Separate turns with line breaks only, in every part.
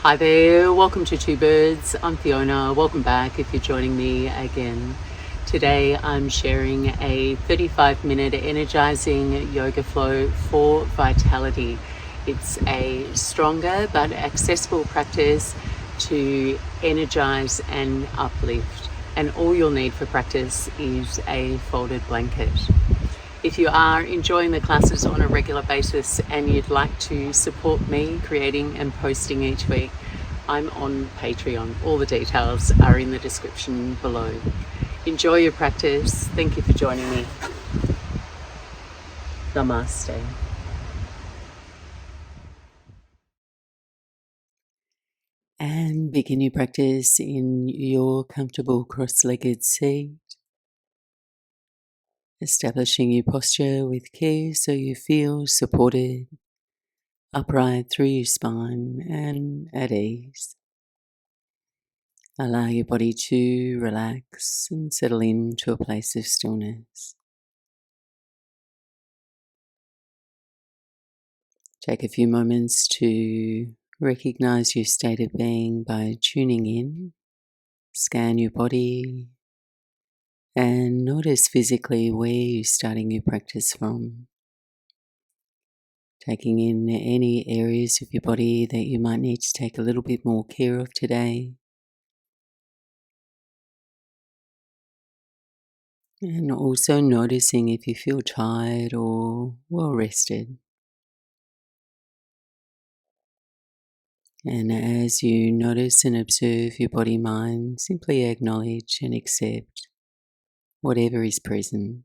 Hi there, welcome to Two Birds. I'm Fiona. Welcome back if you're joining me again. Today I'm sharing a 35-minute energizing yoga flow for vitality. It's a stronger but accessible practice to energize and uplift. And all you'll need for practice is a folded blanket. If you are enjoying the classes on a regular basis and you'd like to support me creating and posting each week, I'm on Patreon. All the details are in the description below. Enjoy your practice. Thank you for joining me. Namaste. And begin your practice in your comfortable cross-legged seat. Establishing your posture with care so you feel supported, upright through your spine and at ease. Allow your body to relax and settle into a place of stillness. Take a few moments to recognize your state of being by tuning in. Scan your body and notice physically where you're starting your practice from. Taking in any areas of your body that you might need to take a little bit more care of today. And also noticing if you feel tired or well rested. And as you notice and observe your body mind, simply acknowledge and accept whatever is present.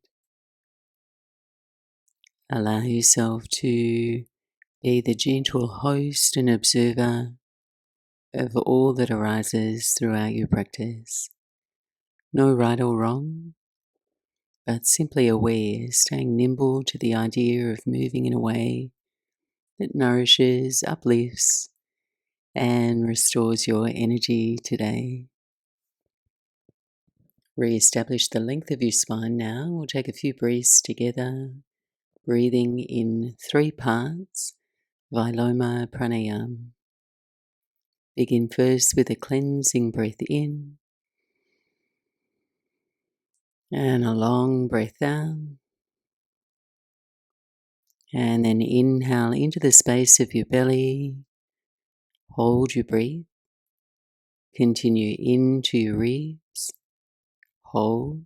Allow yourself to be the gentle host and observer of all that arises throughout your practice. No right or wrong, but simply aware, staying nimble to the idea of moving in a way that nourishes, uplifts, and restores your energy today. Re-establish the length of your spine now. We'll take a few breaths together, breathing in 3 parts, Viloma Pranayama. Begin first with a cleansing breath in and a long breath out. And then inhale into the space of your belly. Hold your breath. Continue into your ribs. Hold.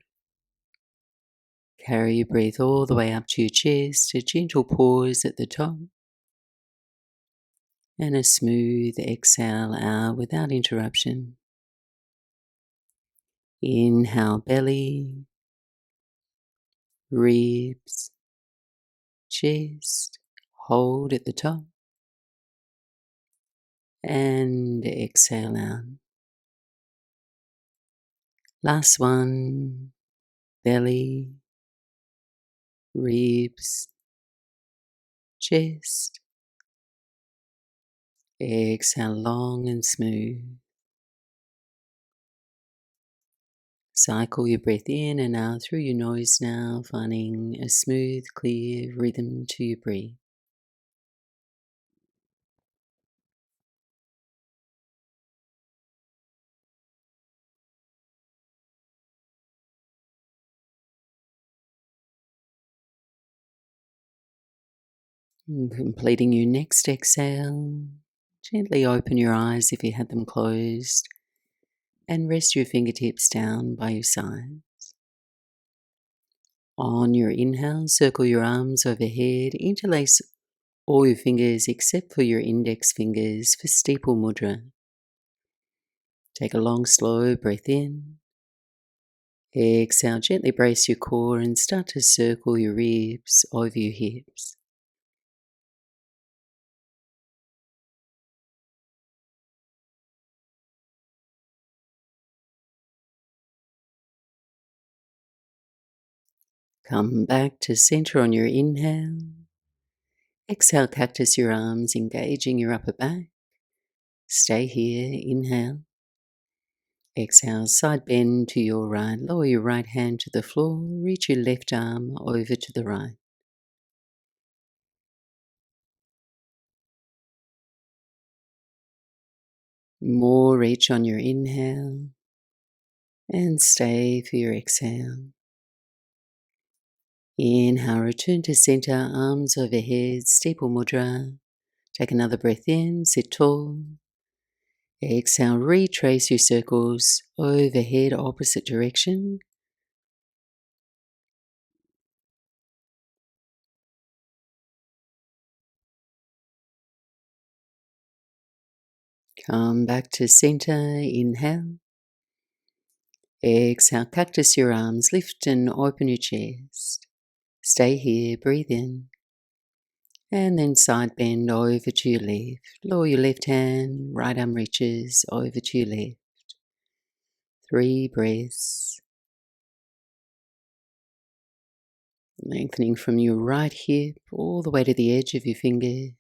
Carry your breath all the way up to your chest, a gentle pause at the top. And a smooth exhale out without interruption. Inhale belly, ribs, chest, hold at the top. And exhale out. Last one, belly, ribs, chest. Exhale long and smooth. Cycle your breath in and out through your nose now, finding a smooth, clear rhythm to your breath. And completing your next exhale, gently open your eyes if you had them closed and rest your fingertips down by your sides. On your inhale, circle your arms overhead, interlace all your fingers except for your index fingers for steeple mudra. Take a long, slow breath in. Exhale, gently brace your core and start to circle your ribs over your hips. Come back to center on your inhale. Exhale, cactus your arms, engaging your upper back. Stay here, inhale. Exhale, side bend to your right. Lower your right hand to the floor. Reach your left arm over to the right. More reach on your inhale and stay for your exhale. Inhale, return to center, arms overhead, steeple mudra. Take another breath in, sit tall. Exhale, retrace your circles overhead, opposite direction. Come back to center, inhale. Exhale, cactus your arms, lift and open your chest. Stay here, breathe in. And then side bend over to your left. Lower your left hand, right arm reaches over to your left. 3 breaths. Lengthening from your right hip all the way to the edge of your fingers.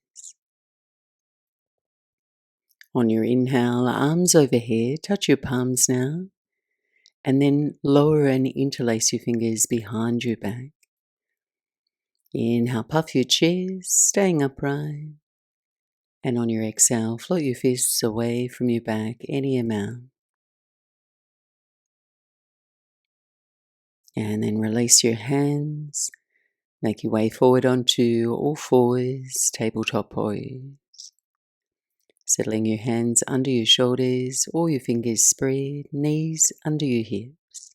On your inhale, arms overhead, touch your palms now. And then lower and interlace your fingers behind your back. Inhale, puff your chest, staying upright. And on your exhale, float your fists away from your back any amount. And then release your hands. Make your way forward onto all fours, tabletop pose. Settling your hands under your shoulders, all your fingers spread, knees under your hips.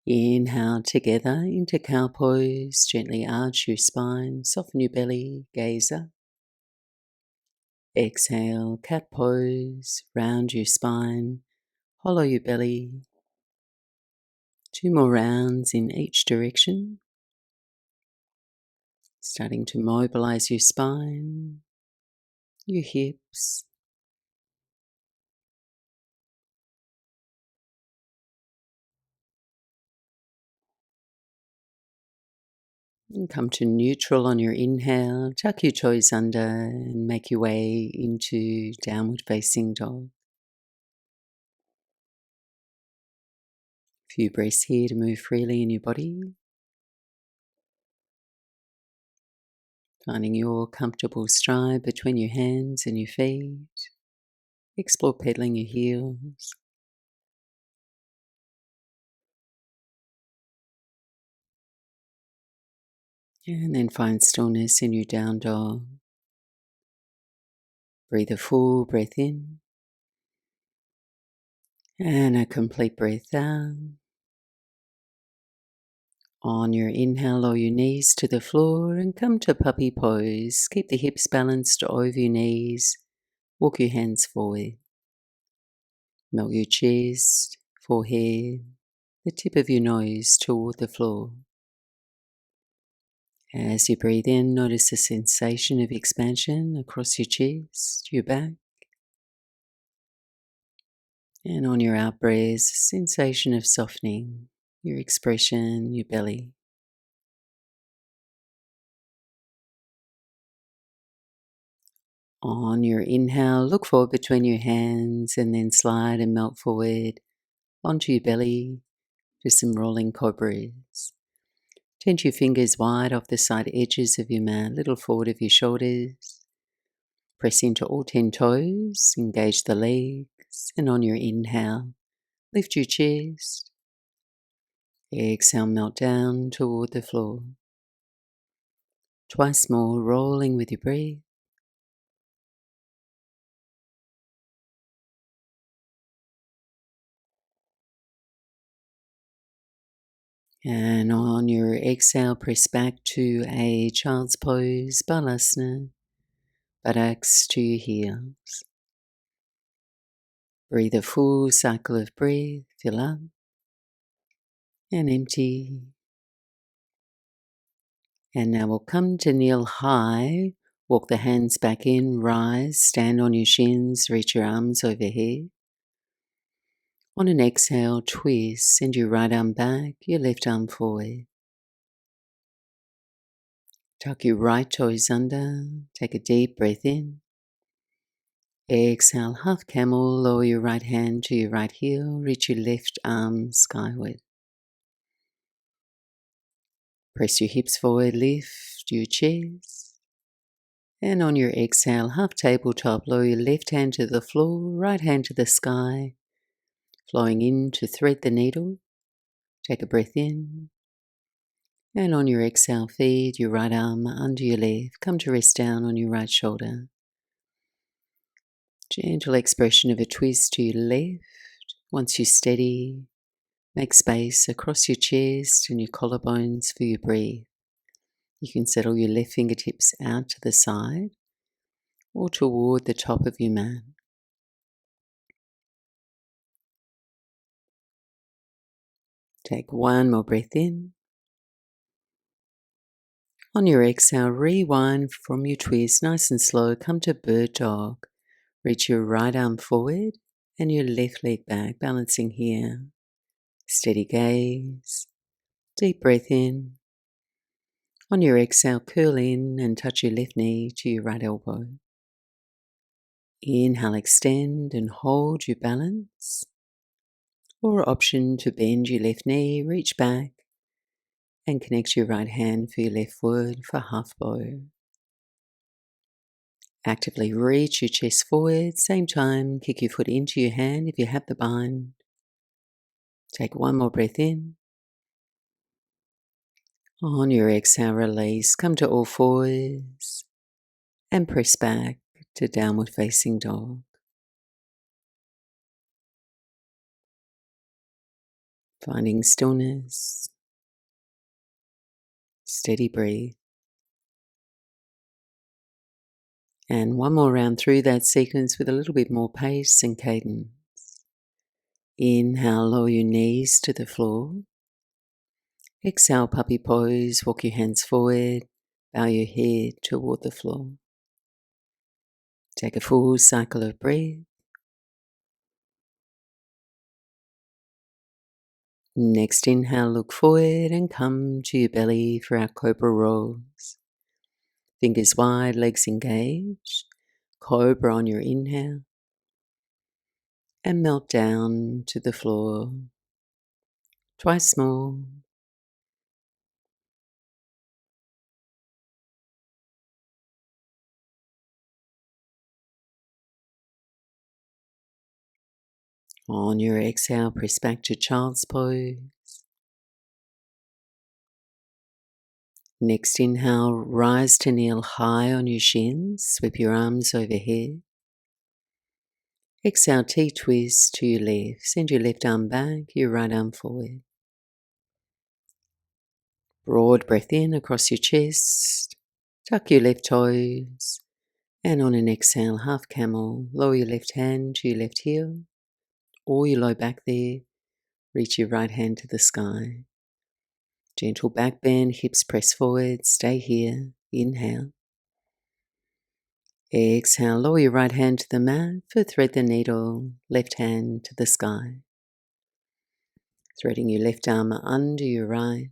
Inhale together into cow pose, gently arch your spine, soften your belly, gaze up. Exhale, cat pose, round your spine, hollow your belly. 2 more rounds in each direction. Starting to mobilize your spine, your hips. And come to neutral on your inhale. Tuck your toes under and make your way into downward facing dog. A few breaths here to move freely in your body. Finding your comfortable stride between your hands and your feet. Explore pedaling your heels. And then find stillness in your down dog. Breathe a full breath in. And a complete breath out. On your inhale, lower your knees to the floor and come to puppy pose. Keep the hips balanced over your knees. Walk your hands forward. Melt your chest, forehead, the tip of your nose toward the floor. As you breathe in, notice a sensation of expansion across your chest, your back. And on your out breath, a sensation of softening, your expression, your belly. On your inhale, look forward between your hands and then slide and melt forward onto your belly to some rolling cobras. Tend your fingers wide off the side edges of your mat, little forward of your shoulders. Press into all 10 toes, engage the legs, and on your inhale, lift your chest. Exhale, melt down toward the floor. Twice more, rolling with your breath. And on your exhale, press back to a child's pose, balasana, buttocks to your heels. Breathe a full cycle of breath, fill up and empty. And now we'll come to kneel high, walk the hands back in, rise, stand on your shins, reach your arms overhead. On an exhale, twist, send your right arm back, your left arm forward. Tuck your right toes under, take a deep breath in. Exhale, half camel, lower your right hand to your right heel, reach your left arm skyward. Press your hips forward, lift your chest. And on your exhale, half tabletop, lower your left hand to the floor, right hand to the sky, flowing in to thread the needle. Take a breath in. And on your exhale, feed your right arm under your left. Come to rest down on your right shoulder. Gentle expression of a twist to your left. Once you're steady, make space across your chest and your collarbones for your breath. You can settle your left fingertips out to the side or toward the top of your mat. Take one more breath in. On your exhale, rewind from your twist, nice and slow. Come to bird dog. Reach your right arm forward and your left leg back, balancing here. Steady gaze. Deep breath in. On your exhale, curl in and touch your left knee to your right elbow. Inhale, extend and hold your balance. Or option to bend your left knee, reach back and connect your right hand for your left foot for half bow. Actively reach your chest forward, same time kick your foot into your hand if you have the bind. Take one more breath in. On your exhale, release, come to all fours and press back to downward facing dog. Finding stillness, steady breathe. And one more round through that sequence with a little bit more pace and cadence. Inhale, lower your knees to the floor. Exhale, puppy pose, walk your hands forward, bow your head toward the floor. Take a full cycle of breath. Next inhale, look forward and come to your belly for our cobra rolls. Fingers wide, legs engaged. Cobra on your inhale. And melt down to the floor. Twice more. On your exhale, press back to child's pose. Next inhale, rise to kneel high on your shins. Sweep your arms overhead. Exhale, T-twist to your left. Send your left arm back, your right arm forward. Broad breath in across your chest. Tuck your left toes. And on an exhale, half camel. Lower your left hand to your left heel. Or your low back there. Reach your right hand to the sky. Gentle back bend, hips press forward. Stay here. Inhale. Exhale, lower your right hand to the mat for thread the needle, left hand to the sky. Threading your left arm under your right,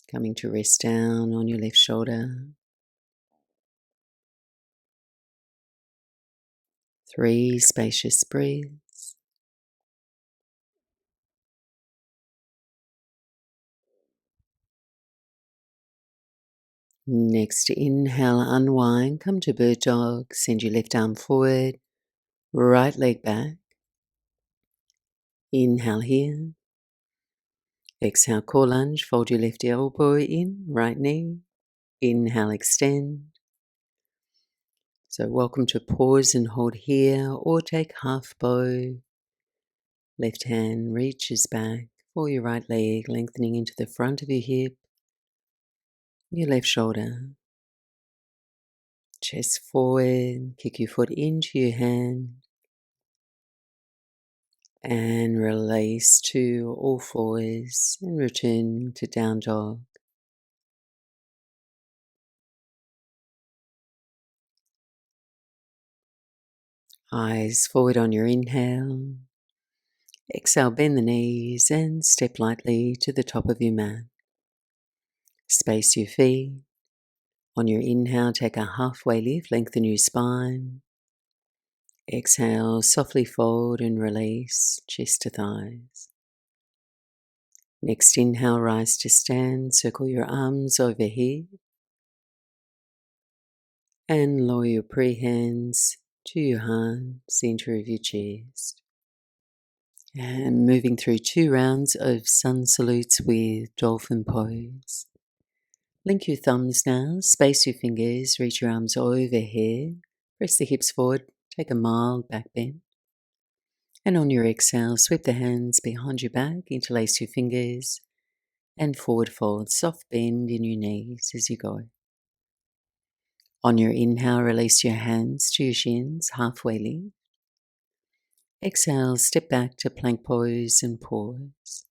coming to rest down on your left shoulder. 3 spacious breaths. Next, inhale, unwind, come to bird dog, send your left arm forward, right leg back. Inhale here. Exhale, core lunge, fold your left elbow in, right knee. Inhale, extend. So welcome to pause and hold here or take half bow. Left hand reaches back for your right leg, lengthening into the front of your hip, your left shoulder. Chest forward, kick your foot into your hand and release to all fours and return to down dog. Eyes forward on your inhale. Exhale, bend the knees and step lightly to the top of your mat. Space your feet. On your inhale, take a halfway lift, lengthen your spine. Exhale, softly fold and release, chest to thighs. Next inhale, rise to stand, circle your arms overhead. And lower your pre-hands to your heart, center of your chest. And moving through 2 rounds of sun salutes with dolphin pose. Link your thumbs now, space your fingers, reach your arms overhead, press the hips forward, take a mild back bend. And on your exhale, sweep the hands behind your back, interlace your fingers, and forward fold, soft bend in your knees as you go. On your inhale, release your hands to your shins, halfway lift. Exhale, step back to plank pose and pause.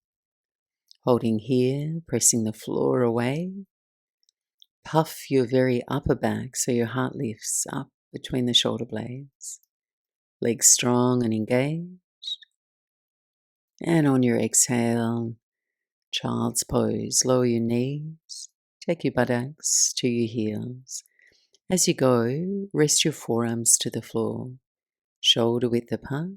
Holding here, pressing the floor away. Puff your very upper back so your heart lifts up between the shoulder blades. Legs strong and engaged. And on your exhale, child's pose. Lower your knees. Take your buttocks to your heels. As you go, rest your forearms to the floor, shoulder width apart.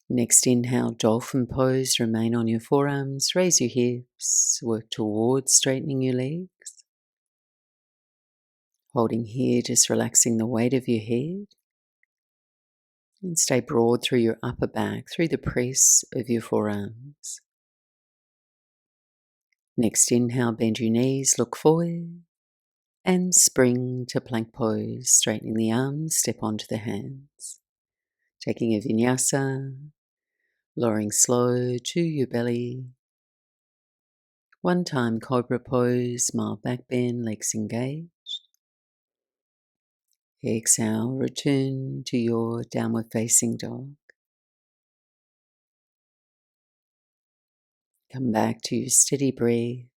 Next inhale, dolphin pose, remain on your forearms, raise your hips, work towards straightening your legs. Holding here, just relaxing the weight of your head. And stay broad through your upper back, through the press of your forearms. Next inhale, bend your knees, look forward. And spring to plank pose, straightening the arms, step onto the hands. Taking a vinyasa, lowering slow to your belly. One time cobra pose, mild back bend, legs engaged. Exhale, return to your downward facing dog. Come back to your steady breath.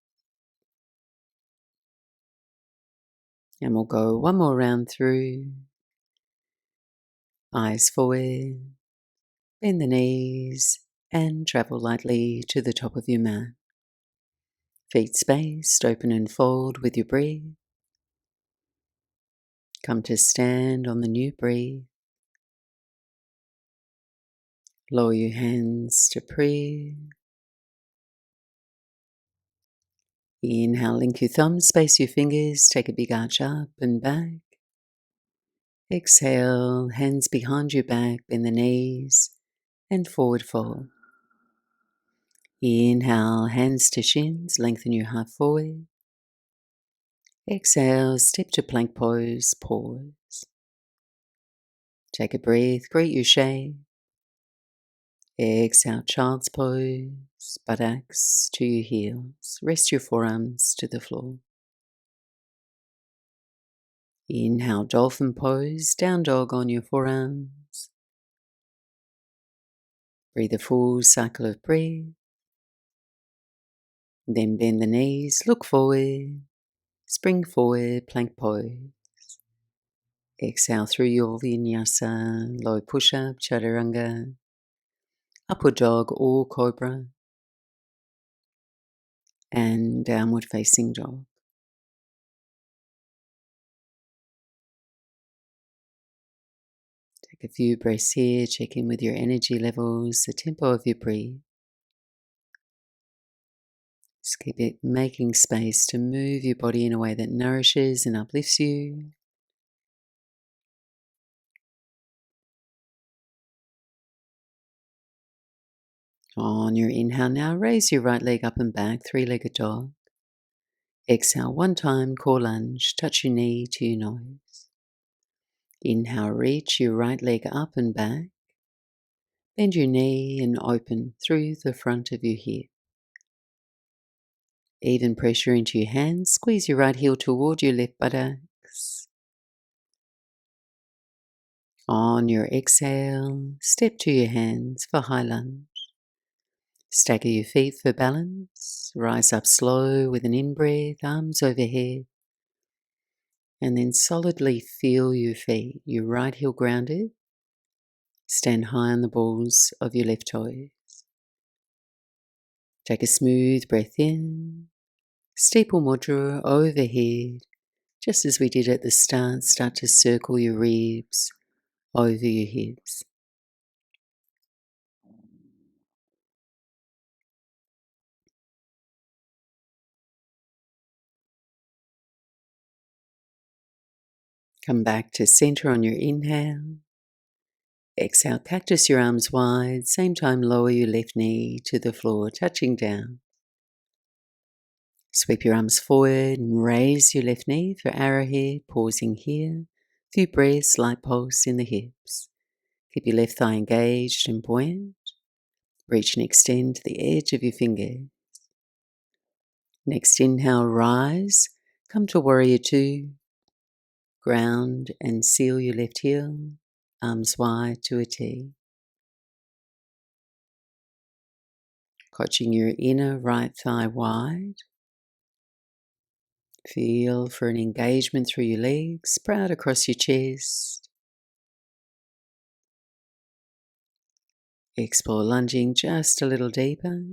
And we'll go one more round through. Eyes forward, bend the knees, and travel lightly to the top of your mat. Feet spaced, open and fold with your breath. Come to stand on the new breath. Lower your hands to prayer. Inhale, link your thumbs, space your fingers, take a big arch up and back. Exhale, hands behind your back, bend the knees, and forward fold. Inhale, hands to shins, lengthen your heart forward. Exhale, step to plank pose, pause. Take a breath, greet your shape. Exhale, child's pose, buttocks to your heels. Rest your forearms to the floor. Inhale, dolphin pose, down dog on your forearms. Breathe a full cycle of breath. Then bend the knees, look forward, spring forward, plank pose. Exhale through your vinyasa, low push-up, chaturanga, upward dog or cobra, and downward facing dog. Take a few breaths here, check in with your energy levels, the tempo of your breath. Just keep it making space to move your body in a way that nourishes and uplifts you. On your inhale now, raise your right leg up and back, three-legged dog. Exhale one time, core lunge, touch your knee to your nose. Inhale, reach your right leg up and back. Bend your knee and open through the front of your hip. Even pressure into your hands, squeeze your right heel toward your left buttocks. On your exhale, step to your hands for high lunge. Stagger your feet for balance. Rise up slow with an in-breath, arms overhead. And then solidly feel your feet, your right heel grounded. Stand high on the balls of your left toes. Take a smooth breath in. Steeple mudra overhead. Just as we did at the start, start to circle your ribs over your hips. Come back to center on your inhale. Exhale, cactus your arms wide. Same time, lower your left knee to the floor, touching down. Sweep your arms forward and raise your left knee for arrowhead, pausing here. Few breaths, light pulse in the hips. Keep your left thigh engaged and buoyant. Reach and extend to the edge of your fingers. Next inhale, rise. Come to warrior two. Ground and seal your left heel. Arms wide to a T. Coaching your inner right thigh wide. Feel for an engagement through your legs, sprout across your chest. Explore lunging just a little deeper.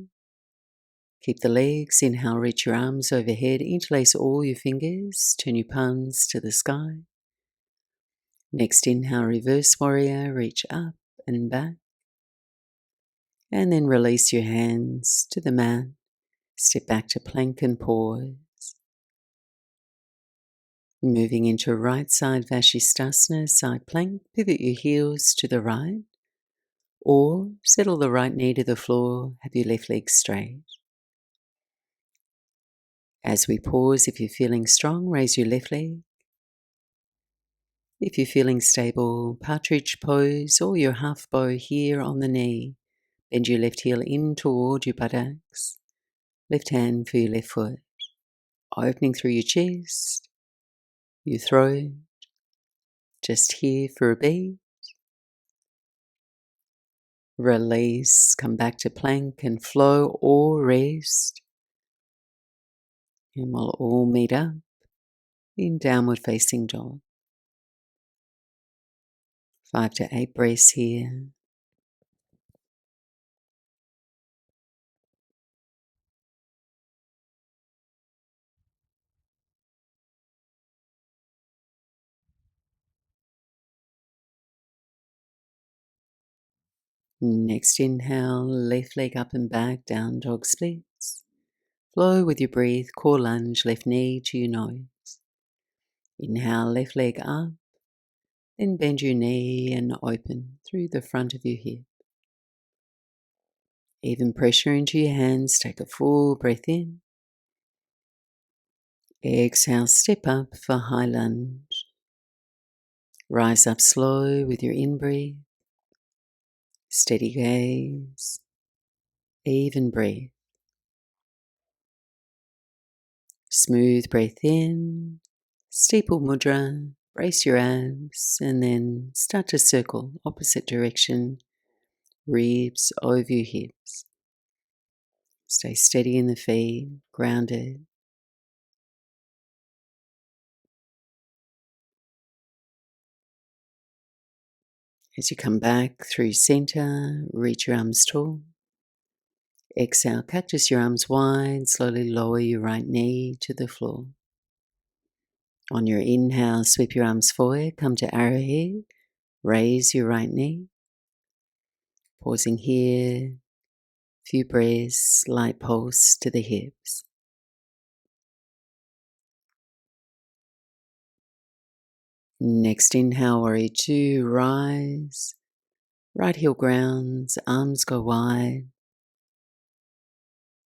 Keep the legs, inhale, reach your arms overhead, interlace all your fingers, turn your palms to the sky. Next inhale, reverse warrior, reach up and back. And then release your hands to the mat, step back to plank and pause. Moving into right side Vashisthasana, side plank, pivot your heels to the right, or settle the right knee to the floor, have your left leg straight. As we pause, if you're feeling strong, raise your left leg. If you're feeling stable, patridge pose or your half bow here on the knee. Bend your left heel in toward your buttocks. Left hand for your left foot. Opening through your chest, your throat. Just here for a beat. Release, come back to plank and flow or rest. And we'll all meet up in downward facing dog. 5 to 8 breaths here. Next inhale, left leg up and back, down dog splits. Flow with your breath, core lunge, left knee to your nose. Inhale, left leg up, then bend your knee and open through the front of your hip. Even pressure into your hands, take a full breath in. Exhale, step up for high lunge. Rise up slow with your in-breath. Steady gaze. Even breath. Smooth breath in. Steeple mudra. Brace your abs and then start to circle opposite direction. Ribs over your hips. Stay steady in the feet, grounded. As you come back through center, reach your arms tall. Exhale, cactus your arms wide, slowly lower your right knee to the floor. On your inhale, sweep your arms forward, come to arrowhead, raise your right knee. Pausing here, few breaths, light pulse to the hips. Next inhale, warrior two, rise. Right heel grounds, arms go wide.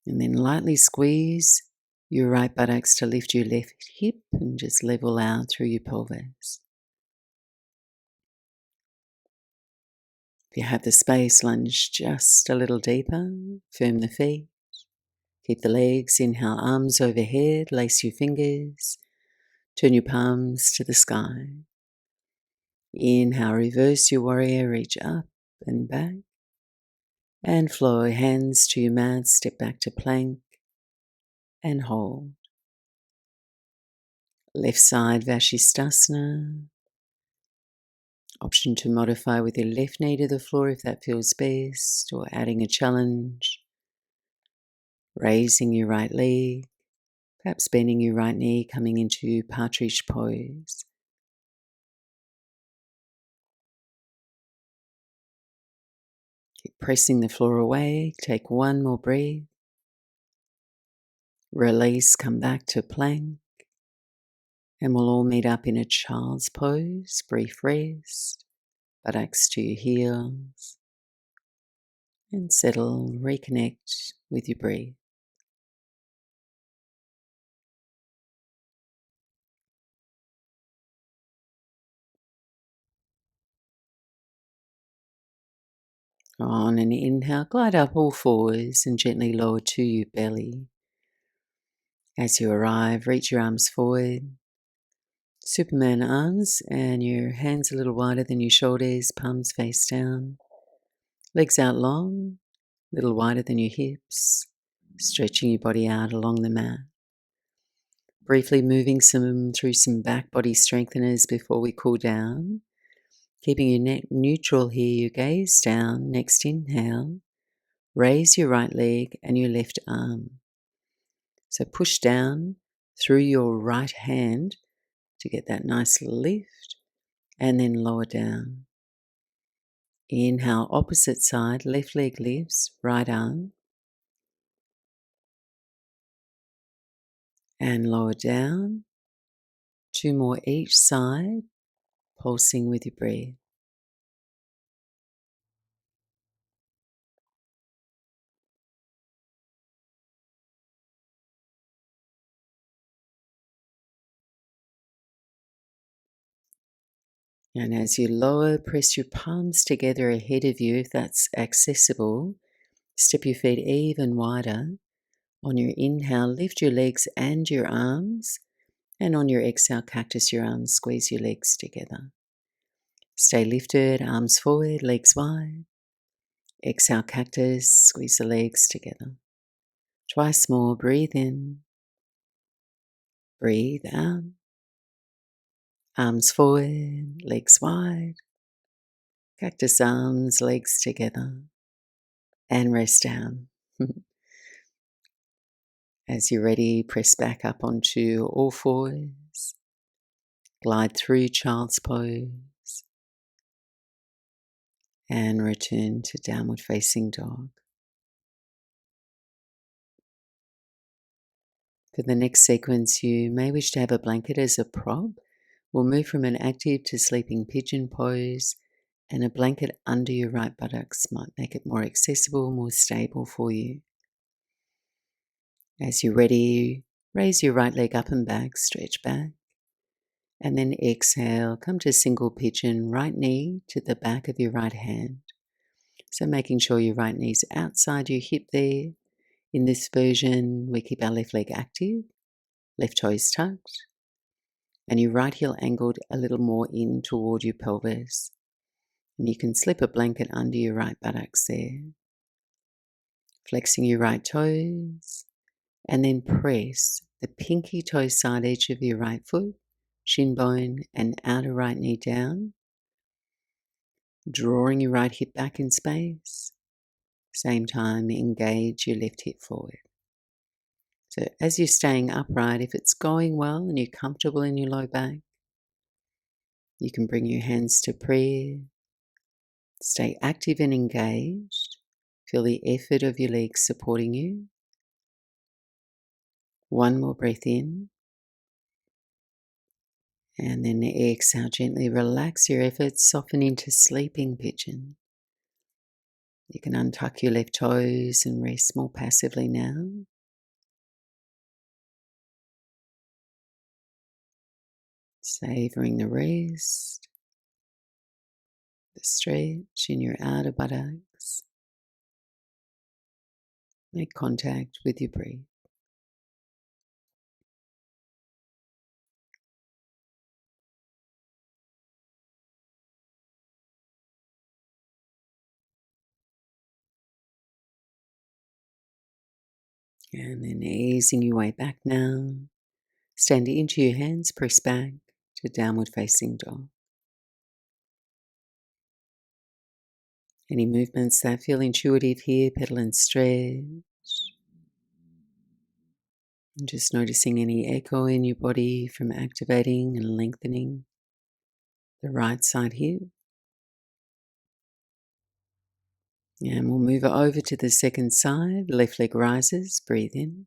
And then lightly squeeze your right buttocks to lift your left hip and just level out through your pelvis. If you have the space, lunge just a little deeper. Firm the feet. Keep the legs. Inhale, arms overhead. Lace your fingers. Turn your palms to the sky. Inhale, reverse your warrior. Reach up and back. And flow hands to your mat. Step back to plank. And hold. Left side Vashisthasana. Option to modify with your left knee to the floor if that feels best, or adding a challenge. Raising your right leg, perhaps bending your right knee, coming into patridge pose. Keep pressing the floor away. Take one more breath. Release, come back to plank. And we'll all meet up in a child's pose, brief rest, buttocks to your heels, and settle, reconnect with your breath. On an inhale, glide up all fours and gently lower to your belly. As you arrive, reach your arms forward. Superman arms and your hands a little wider than your shoulders, palms face down. Legs out long, a little wider than your hips, stretching your body out along the mat. Briefly moving through some back body strengtheners before we cool down. Keeping your neck neutral here, your gaze down. Next inhale, raise your right leg and your left arm. So push down through your right hand to get that nice lift, and then lower down. Inhale, opposite side, left leg lifts, right arm, and lower down. 2 more each side, pulsing with your breath. And as you lower, press your palms together ahead of you if that's accessible. Step your feet even wider. On your inhale, lift your legs and your arms. And on your exhale, cactus your arms, squeeze your legs together. Stay lifted, arms forward, legs wide. Exhale, cactus, squeeze the legs together. Twice more, breathe in. Breathe out. Arms forward, legs wide. Cactus arms, legs together. And rest down. As you're ready, press back up onto all fours. Glide through child's pose. And return to downward facing dog. For the next sequence, you may wish to have a blanket as a prop. We'll move from an active to sleeping pigeon pose, and a blanket under your right buttocks might make it more accessible, more stable for you. As you're ready, raise your right leg up and back, stretch back, and then exhale, come to single pigeon, right knee to the back of your right hand. So making sure your right knee's outside your hip there. In this version, we keep our left leg active, left toes tucked, and your right heel angled a little more in toward your pelvis. And you can slip a blanket under your right buttocks there. Flexing your right toes, and then press the pinky toe side edge of your right foot, shin bone and outer right knee down, drawing your right hip back in space. Same time, engage your left hip forward. So as you're staying upright, if it's going well and you're comfortable in your low back, you can bring your hands to prayer. Stay active and engaged. Feel the effort of your legs supporting you. One more breath in. And then exhale, gently relax your efforts, soften into sleeping pigeon. You can untuck your left toes and rest more passively now. Savoring the rest, the stretch in your outer buttocks. Make contact with your breath. And then easing your way back now. Stand into your hands, press back to downward facing dog. Any movements that feel intuitive here, pedal and stretch. And just noticing any echo in your body from activating and lengthening the right side hip. And we'll move it over to the second side. Left leg rises, breathe in.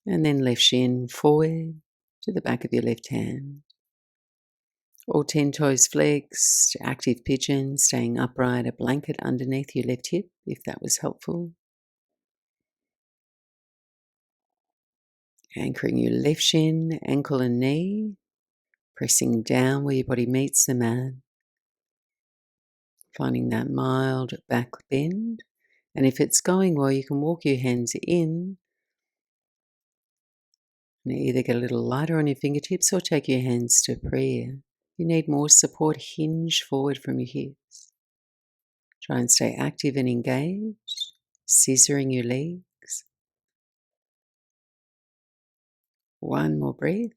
And then left shin forward, to the back of your left hand. All 10 toes flexed, active pigeon, staying upright, a blanket underneath your left hip, if that was helpful. Anchoring your left shin, ankle and knee, pressing down where your body meets the mat. Finding that mild back bend. And if it's going well, you can walk your hands in and either get a little lighter on your fingertips or take your hands to prayer. If you need more support, hinge forward from your hips. Try and stay active and engaged, scissoring your legs. One more breath.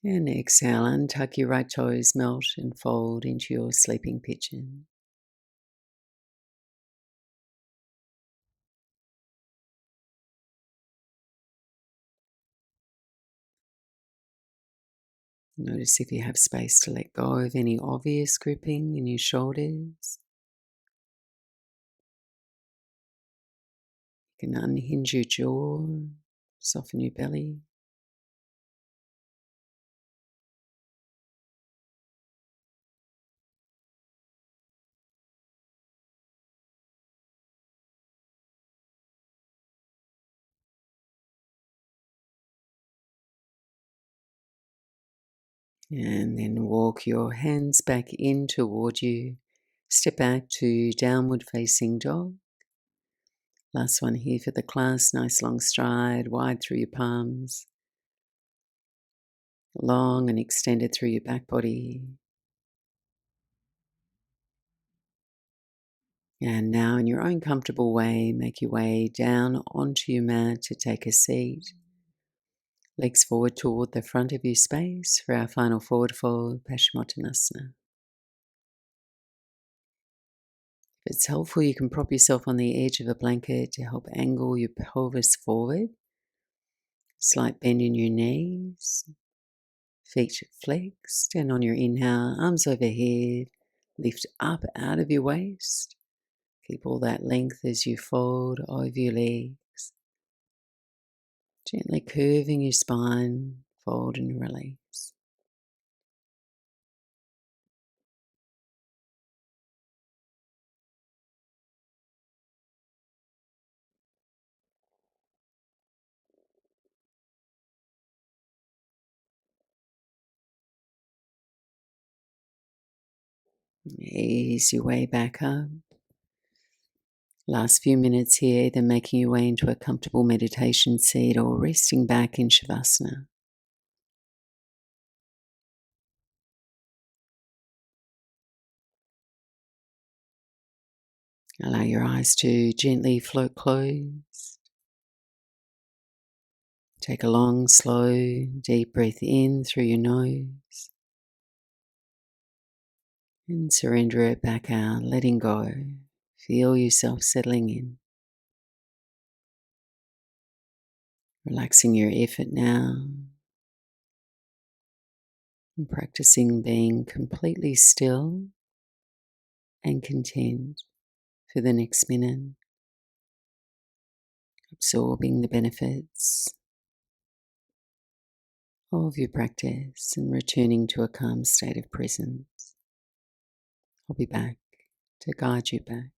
And exhale, untuck your right toes, melt and fold into your sleeping pigeon. Notice if you have space to let go of any obvious gripping in your shoulders. You can unhinge your jaw, soften your belly. And then walk your hands back in toward you. Step back to downward facing dog. Last one here for the class. Nice long stride, wide through your palms. Long and extended through your back body. And now in your own comfortable way, make your way down onto your mat to take a seat. Legs forward toward the front of your space for our final forward fold, Paschimottanasana. If it's helpful, you can prop yourself on the edge of a blanket to help angle your pelvis forward. Slight bend in your knees, feet flexed, and on your inhale, arms overhead, lift up out of your waist. Keep all that length as you fold over your legs. Gently curving your spine, fold and release. Ease your way back up. Last few minutes here, either making your way into a comfortable meditation seat or resting back in Shavasana. Allow your eyes to gently float closed. Take a long, slow, deep breath in through your nose. And surrender it back out, letting go. Feel yourself settling in. Relaxing your effort now. And practicing being completely still and content for the next minute. Absorbing the benefits of your practice and returning to a calm state of presence. I'll be back to guide you back.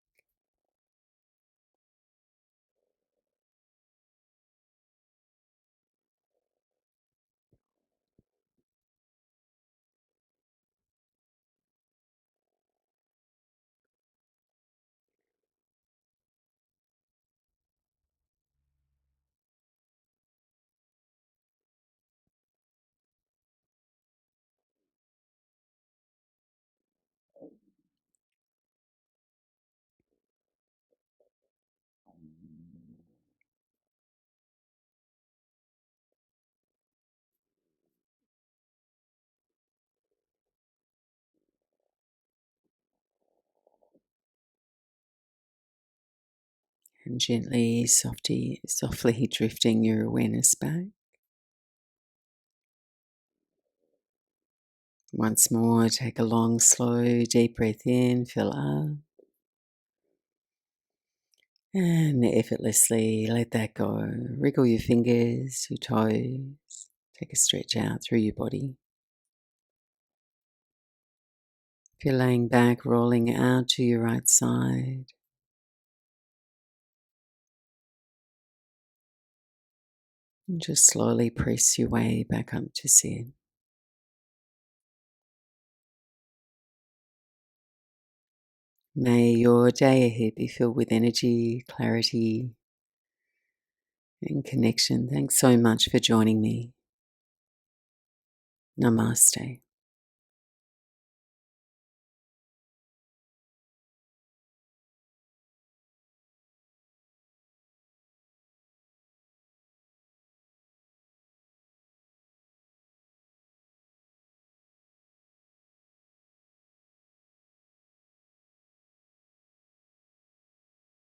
And gently, softly drifting your awareness back. Once more, take a long, slow, deep breath in, fill up. And effortlessly let that go. Wriggle your fingers, your toes. Take a stretch out through your body. If you're laying back, rolling out to your right side. And just slowly press your way back up to sit. May your day ahead be filled with energy, clarity, and connection. Thanks so much for joining me. Namaste.